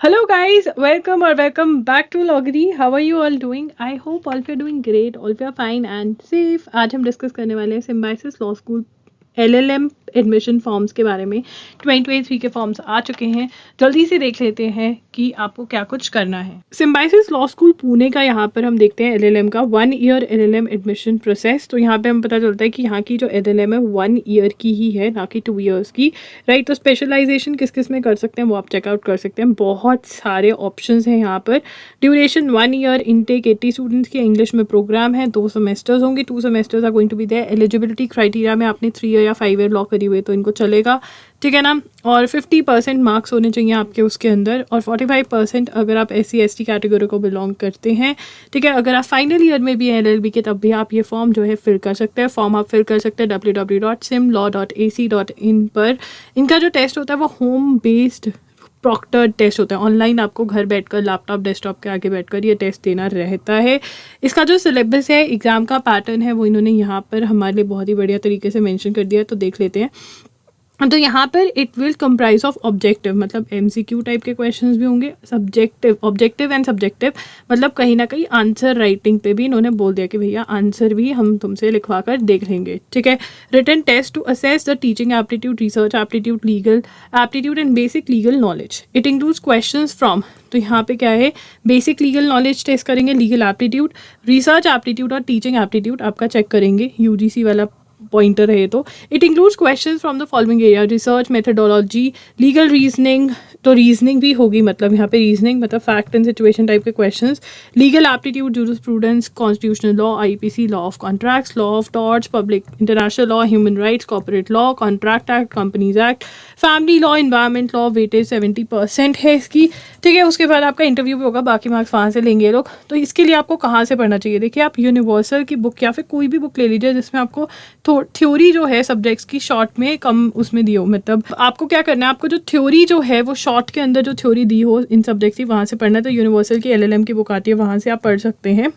Hello guys, welcome or welcome back to Logri. How are you all doing? I hope all of you are doing great, all of you are fine and safe. आज हम discuss करने वाले हैं symbiosis law school LLM admission forms के बारे में। 2023 के forms आ चुके हैं। जल्दी से देख लेते हैं कि आपको क्या कुछ करना है। सिम्बायोसिस लॉ स्कूल पुणे का यहाँ पर हम देखते हैं LLM का 1 ईयर LLM एडमिशन प्रोसेस। तो यहाँ पे हमें पता चलता है कि यहाँ की जो LLM है 1 ईयर की ही है, ना कि 2 ईयर्स की, राइट। तो स्पेशलाइजेशन किस किस में कर सकते हैं वो आप चेकआउट कर सकते हैं। बहुत सारे ऑप्शंस हैं यहाँ पर। ड्यूरेशन 1 ईयर, इनटेक 80 स्टूडेंट्स के इंग्लिश में प्रोग्राम है, 2 सेमेस्टर्स होंगे, 2 semesters are going to be there. Eligibility criteria में आपने 3 ईयर या 5 ईयर लॉ करी हुई तो इनको चलेगा, ठीक है ना। और 50% मार्क्स होने चाहिए आपके उसके अंदर, और 45% अगर आप SC/ST कैटेगरी को बिलोंग करते हैं, ठीक है। अगर आप फाइनल ईयर में भी हैं LLB के, तब भी आप ये फॉर्म जो है फिल कर सकते हैं। फॉर्म आप फिल कर सकते हैं www.simlaw.ac.in पर। इनका जो टेस्ट होता है वो होम बेस्ड प्रॉक्टर टेस्ट होता है। ऑनलाइन आपको घर बैठकर लैपटॉप डेस्कटॉप के आगे बैठकर ये टेस्ट देना रहता है। इसका जो सिलेबस है, एग्ज़ाम का पैटर्न है, वो इन्होंने यहाँ पर हमारे लिए बहुत ही बढ़िया तरीके से मेंशन कर दिया है, तो देख लेते हैं। तो यहाँ पर it will comprise of objective, मतलब MCQ टाइप के क्वेश्चंस भी होंगे, ऑब्जेक्टिव एंड सब्जेक्टिव, मतलब कहीं ना कहीं आंसर राइटिंग पे भी इन्होंने बोल दिया कि भैया आंसर भी हम तुमसे लिखवा कर देख लेंगे, ठीक है। Written test to assess the teaching aptitude, research aptitude, legal aptitude and basic legal knowledge. It includes questions from, तो यहाँ पे क्या है, बेसिक लीगल नॉलेज टेस्ट करेंगे, लीगल एप्टीट्यूड, रिसर्च एप्टीट्यूड और टीचिंग एप्टीट्यूड आपका चेक करेंगे। UGC वाला पॉइंटर है। तो it includes questions from the following area, research, methodology, legal reasoning, तो रीजनिंग भी होगी, मतलब यहाँ पे रीजनिंग मतलब फैक्ट एंड सिचुएशन टाइप के questions, legal aptitude, jurisprudence, constitutional law, IPC, law of contracts, law of torts, public international law, human rights, corporate law, contract act, companies act, family law, environment law. Weightage 70% है इसकी, ठीक है। उसके बाद आपका interview भी होगा, बाकी मार्क्स वहाँ से लेंगे ये लोग। तो इसके लिए आपको कहाँ से पढ़ना चाहिए, देखिए आप यूनिवर्सल की बुक या फिर कोई भी बुक ले लीजिए जिसमें आपको थ्योरी जो है सब्जेक्ट्स की शॉर्ट में कम उसमें दी हो। मतलब आपको क्या करना है, आपको जो थ्योरी जो है वो शॉर्ट के अंदर जो थ्योरी दी हो इन सब्जेक्ट्स की, वहाँ से पढ़ना है। तो यूनिवर्सल की LLM की बुक आती है, वहाँ से आप पढ़ सकते हैं।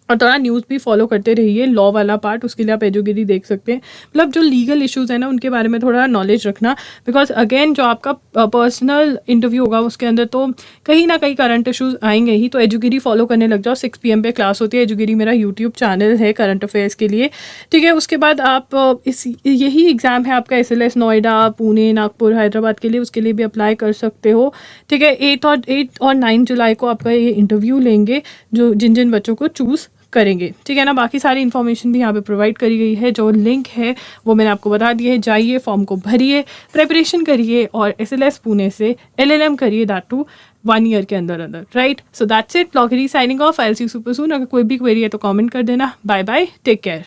और थोड़ा न्यूज़ भी फॉलो करते रहिए, लॉ वाला पार्ट, उसके लिए आप एजुगिरी देख सकते हैं। मतलब जो लीगल इश्यूज़ है ना, उनके बारे में थोड़ा नॉलेज रखना, बिकॉज अगेन जो आपका पर्सनल इंटरव्यू होगा उसके अंदर तो कहीं ना कहीं करंट इश्यूज़ आएंगे ही। तो एजुगिरी फॉलो करने लग जाओ। 6 PM पे क्लास होती है। एजुगिरी मेरा यूट्यूब चैनल है करंट अफेयर्स के लिए, ठीक है। उसके बाद आप यही एग्ज़ाम है आपका SLS नोएडा, पुणे, नागपुर, हैदराबाद के लिए, उसके लिए भी अप्लाई कर सकते हो, ठीक है। 8 और 9 जुलाई को आपका ये इंटरव्यू लेंगे, जो जिन बच्चों को चूज़ करेंगे, ठीक है ना। बाकी सारी इन्फॉर्मेशन भी यहाँ पे प्रोवाइड करी गई है, जो लिंक है वो मैंने आपको बता दिया है। जाइए, फॉर्म को भरिए, प्रिपरेशन करिए और SLS पुणे से LLM करिए, दैट टू 1 ईयर के अंदर, राइट। सो दैट्स इट, लॉगरी signing off. I will see you super soon. अगर कोई भी क्वेरी है तो कमेंट कर देना। Bye bye, take care.